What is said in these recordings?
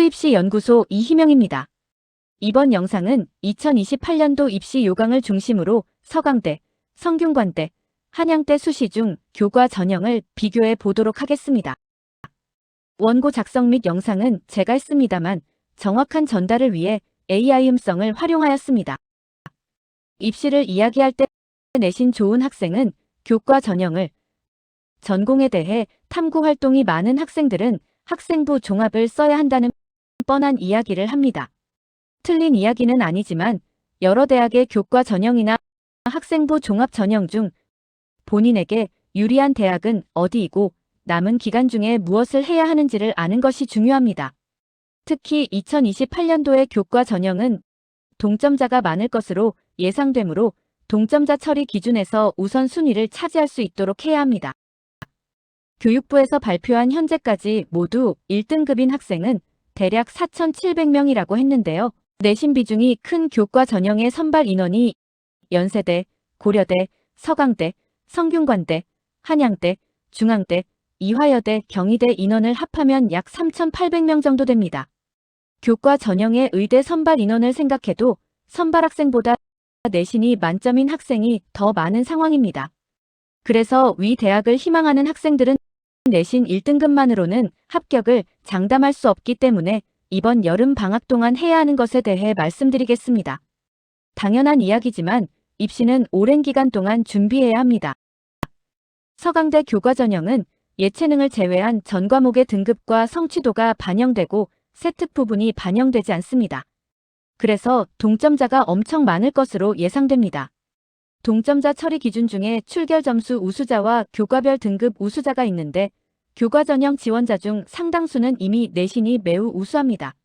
수입시 연구소 이희명입니다. 이번 영상은 2028년도 입시 요강을 중심으로 서강대, 성균관대, 한양대 수시 중 교과 전형을 비교해 보도록 하겠습니다. 원고 작성 및 영상은 제가 했습니다만 정확한 전달을 위해 AI 음성을 활용하였습니다. 입시를 이야기할 때 내신 좋은 학생은 교과 전형을, 전공에 대해 탐구 활동이 많은 학생들은 학생부 종합을 써야 한다는 뻔한 이야기를 합니다. 틀린 이야기는 아니지만 여러 대학의 교과 전형이나 학생부 종합 전형 중 본인에게 유리한 대학은 어디이고 남은 기간 중에 무엇을 해야 하는지를 아는 것이 중요합니다. 특히 2028년도의 교과 전형은 동점자가 많을 것으로 예상되므로 동점자 처리 기준에서 우선순위를 차지할 수 있도록 해야 합니다. 교육부에서 발표한 현재까지 모두 1등급인 학생은 대략 4,700명이라고 했는데요. 내신 비중이 큰 교과 전형의 선발 인원이 연세대, 고려대, 서강대, 성균관대, 한양대, 중앙대, 이화여대, 경희대 인원을 합하면 약 3,800명 정도 됩니다. 교과 전형의 의대 선발 인원을 생각해도 선발 학생보다 내신이 만점인 학생이 더 많은 상황입니다. 그래서 위 대학을 희망하는 학생들은 내신 1등급만으로는 합격을 장담할 수 없기 때문에 이번 여름 방학 동안 해야 하는 것에 대해 말씀드리겠습니다. 당연한 이야기지만 입시는 오랜 기간 동안 준비해야 합니다. 서강대 교과 전형은 예체능을 제외한 전 과목의 등급과 성취도가 반영되고 세특 부분이 반영되지 않습니다. 그래서 동점자가 엄청 많을 것으로 예상됩니다. 동점자 처리 기준 중에 출결 점수 우수자와 교과별 등급 우수자가 있는데 교과 전형 지원자 중 상당수는 이미 내신이 매우 우수합니다.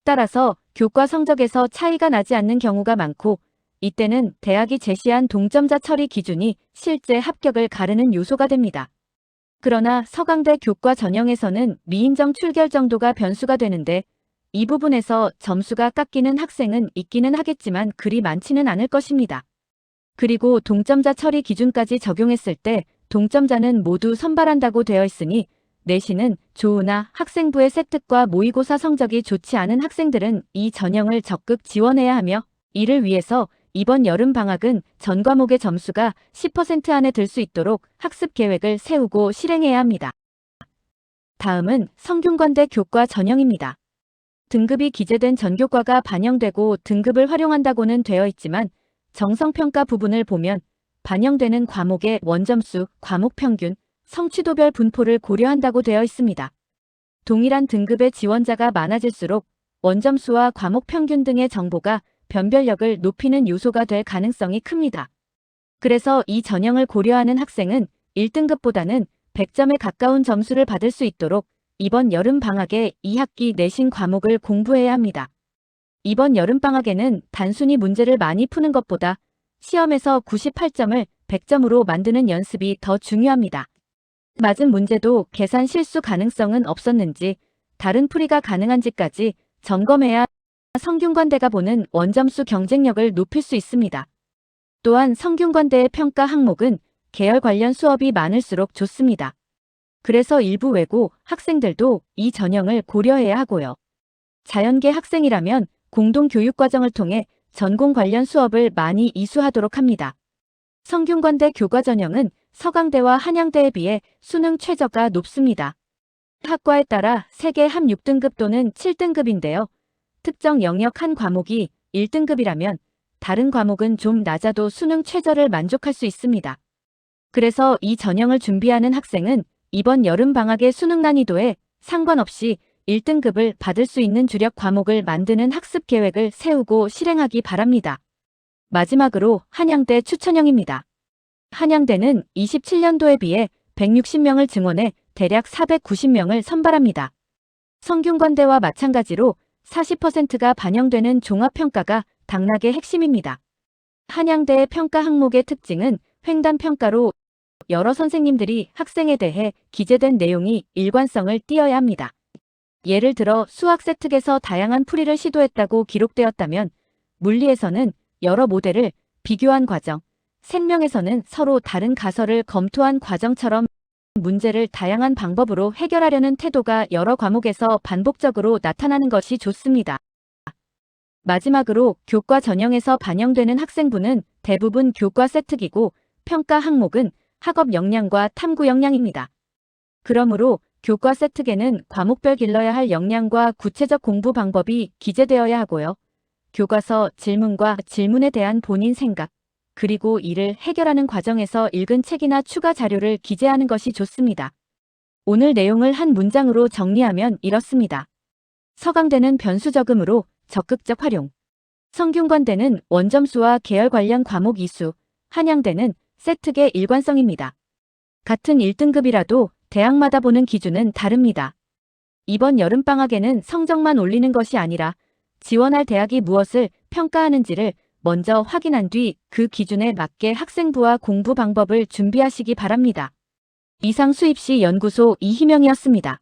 따라서 교과 성적에서 차이가 나지 않는 경우가 많고 이때는 대학이 제시한 동점자 처리 기준이 실제 합격을 가르는 요소가 됩니다. 그러나 서강대 교과 전형에서는 미인정 출결 정도가 변수가 되는데 이 부분에서 점수가 깎이는 학생은 있기는 하겠지만 그리 많지는 않을 것입니다. 그리고 동점자 처리 기준까지 적용했을 때 동점자는 모두 선발한다고 되어 있으니 내신은 좋으나 학생부의 세특과 모의고사 성적이 좋지 않은 학생들은 이 전형을 적극 지원해야 하며 이를 위해서 이번 여름 방학은 전 과목의 점수가 10% 안에 들 수 있도록 학습 계획을 세우고 실행해야 합니다. 다음은 성균관대 교과 전형입니다. 등급이 기재된 전교과가 반영되고 등급을 활용한다고는 되어 있지만 정성평가 부분을 보면 반영되는 과목의 원점수, 과목 평균, 성취도별 분포를 고려한다고 되어 있습니다. 동일한 등급의 지원자가 많아질수록 원점수와 과목 평균 등의 정보가 변별력을 높이는 요소가 될 가능성이 큽니다. 그래서 이 전형을 고려하는 학생은 1등급보다는 100점에 가까운 점수를 받을 수 있도록 이번 여름방학에 2학기 내신 과목을 공부해야 합니다. 이번 여름방학에는 단순히 문제를 많이 푸는 것보다 시험에서 98점을 100점으로 만드는 연습이 더 중요합니다. 맞은 문제도 계산 실수 가능성은 없었는지, 다른 풀이가 가능한지까지 점검해야 성균관대가 보는 원점수 경쟁력을 높일 수 있습니다. 또한 성균관대의 평가 항목은 계열 관련 수업이 많을수록 좋습니다. 그래서 일부 외고 학생들도 이 전형을 고려해야 하고요. 자연계 학생이라면 공동교육과정을 통해 전공 관련 수업을 많이 이수하도록 합니다. 성균관대 교과 전형은 서강대와 한양대에 비해 수능 최저가 높습니다. 학과에 따라 세계 합 6등급 또는 7등급인데요. 특정 영역 한 과목이 1등급이라면 다른 과목은 좀 낮아도 수능 최저를 만족할 수 있습니다. 그래서 이 전형을 준비하는 학생은 이번 여름방학의 수능 난이도에 상관없이 1등급을 받을 수 있는 주력 과목을 만드는 학습 계획을 세우고 실행하기 바랍니다. 마지막으로 한양대 추천형입니다. 한양대는 27년도에 비해 160명을 증원해 대략 490명을 선발합니다. 성균관대와 마찬가지로 40%가 반영되는 종합평가가 당락의 핵심입니다. 한양대의 평가 항목의 특징은 횡단평가로 여러 선생님들이 학생에 대해 기재된 내용이 일관성을 띄어야 합니다. 예를 들어 수학 세특에서 다양한 풀이를 시도했다고 기록되었다면 물리에서는 여러 모델을 비교한 과정, 생명에서는 서로 다른 가설을 검토한 과정처럼 문제를 다양한 방법으로 해결하려는 태도가 여러 과목에서 반복적으로 나타나는 것이 좋습니다. 마지막으로 교과 전형에서 반영되는 학생부는 대부분 교과 세특이고 평가 항목은 학업 역량과 탐구 역량입니다. 그러므로 교과 세특에는 과목별 길러야 할 역량과 구체적 공부 방법이 기재되어야 하고요. 교과서 질문과 질문에 대한 본인 생각, 그리고 이를 해결하는 과정에서 읽은 책이나 추가 자료를 기재하는 것이 좋습니다. 오늘 내용을 한 문장으로 정리하면 이렇습니다. 서강대는 변수 적음으로 적극적 활용. 성균관대는 원점수와 계열 관련 과목 이수, 한양대는 세특의 일관성입니다. 같은 1등급이라도 대학마다 보는 기준은 다릅니다. 이번 여름방학에는 성적만 올리는 것이 아니라 지원할 대학이 무엇을 평가하는지를 먼저 확인한 뒤 그 기준에 맞게 학생부와 공부 방법을 준비하시기 바랍니다. 이상 수입시 연구소 이희명이었습니다.